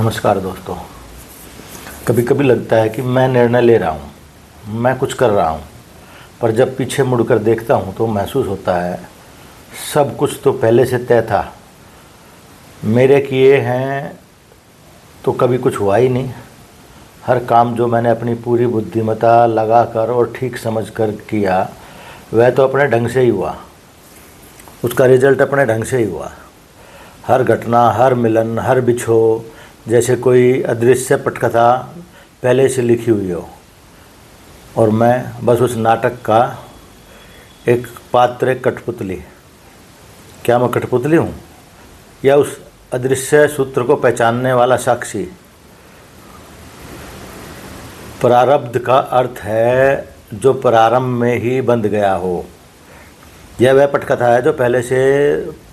नमस्कार दोस्तों। कभी कभी लगता है कि मैं निर्णय ले रहा हूँ, मैं कुछ कर रहा हूँ, पर जब पीछे मुड़कर देखता हूँ तो महसूस होता है सब कुछ तो पहले से तय था। मेरे किए हैं तो कभी कुछ हुआ ही नहीं। हर काम जो मैंने अपनी पूरी बुद्धिमत्ता लगाकर और ठीक समझकर किया वह तो अपने ढंग से ही हुआ, उसका रिजल्ट अपने ढंग से ही हुआ। हर घटना, हर मिलन, हर बिछो जैसे कोई अदृश्य पटकथा पहले से लिखी हुई हो और मैं बस उस नाटक का एक पात्र, एक कठपुतली। क्या मैं कठपुतली हूँ या उस अदृश्य सूत्र को पहचानने वाला साक्षी? प्रारब्ध का अर्थ है जो प्रारंभ में ही बंध गया हो। यह वह पटकथा है जो पहले से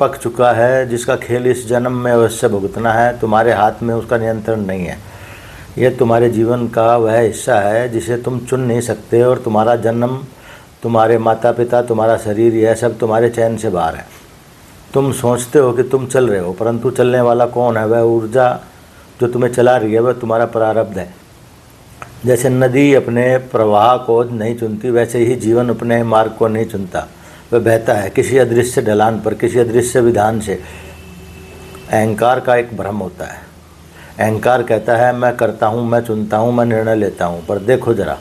पक चुका है, जिसका खेल इस जन्म में अवश्य भुगतना है। तुम्हारे हाथ में उसका नियंत्रण नहीं है। यह तुम्हारे जीवन का वह हिस्सा है जिसे तुम चुन नहीं सकते और तुम्हारा जन्म, तुम्हारे माता पिता, तुम्हारा शरीर, यह सब तुम्हारे चयन से बाहर है। तुम सोचते हो कि तुम चल रहे हो, परंतु चलने वाला कौन है? वह ऊर्जा जो तुम्हें चला रही है वह तुम्हारा प्रारब्ध है। जैसे नदी अपने प्रवाह को नहीं चुनती, वैसे ही जीवन अपने मार्ग को नहीं चुनता। वह बहता है किसी अदृश्य ढलान पर, किसी अदृश्य विधान से। अहंकार का एक भ्रम होता है। अहंकार कहता है मैं करता हूँ, मैं चुनता हूँ, मैं निर्णय लेता हूँ। पर देखो जरा,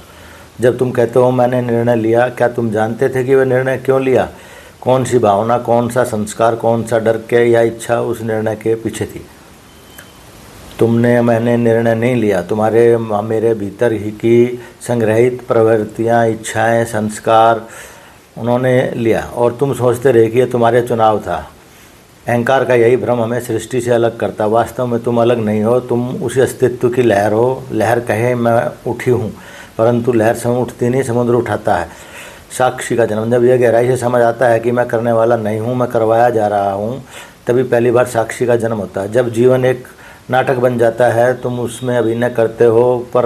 जब तुम कहते हो मैंने निर्णय लिया, क्या तुम जानते थे कि वह निर्णय क्यों लिया? कौन सी भावना, कौन सा संस्कार, कौन सा डर के या इच्छा उस निर्णय के पीछे थी? मैंने निर्णय नहीं लिया। तुम्हारे मेरे भीतर ही की संग्रहित प्रवृत्तियाँ, इच्छाएँ, संस्कार उन्होंने लिया और तुम सोचते रहे कि यह तुम्हारे चुनाव था। अहंकार का यही भ्रम हमें सृष्टि से अलग करता। वास्तव में तुम अलग नहीं हो, तुम उसी अस्तित्व की लहर हो। लहर कहे मैं उठी हूँ, परंतु लहर समय उठती नहीं, समुद्र उठाता है। साक्षी का जन्म जब यह गहराई से समझ आता है कि मैं करने वाला नहीं हूँ, मैं करवाया जा रहा हूँ, तभी पहली बार साक्षी का जन्म होता है। जब जीवन एक नाटक बन जाता है, तुम उसमें अभिनय करते हो पर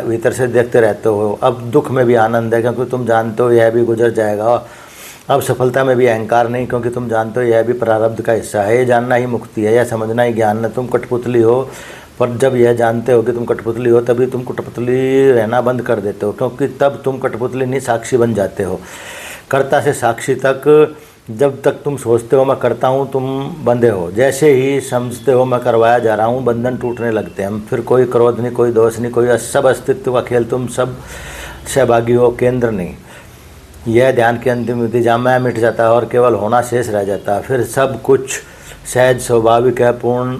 भीतर से देखते रहते हो। अब दुख में भी आनंद है क्योंकि तुम जानते हो यह भी गुजर जाएगा। अब सफलता में भी अहंकार नहीं क्योंकि तुम जानते हो यह भी प्रारब्ध का हिस्सा है। ये जानना ही मुक्ति है, यह समझना ही ज्ञान है। तुम कठपुतली हो, पर जब यह जानते हो कि तुम कठपुतली हो तभी तुम कठपुतली रहना बंद कर देते हो, क्योंकि तब तुम कठपुतली नहीं साक्षी बन जाते हो। कर्ता से साक्षी तक जब तक तुम सोचते हो मैं करता हूँ, तुम बंधे हो। जैसे ही समझते हो मैं करवाया जा रहा हूँ, बंधन टूटने लगते हैं। फिर कोई क्रोध नहीं, कोई दोष नहीं, कोई सब अस्तित्व का खेल। तुम सब सहभागी हो, केंद्र नहीं। यह ध्यान की अंतिम विधि जहाँ मैं मिट जाता है और केवल होना शेष रह जाता है। फिर सब कुछ सहज, स्वाभाविक है, पूर्ण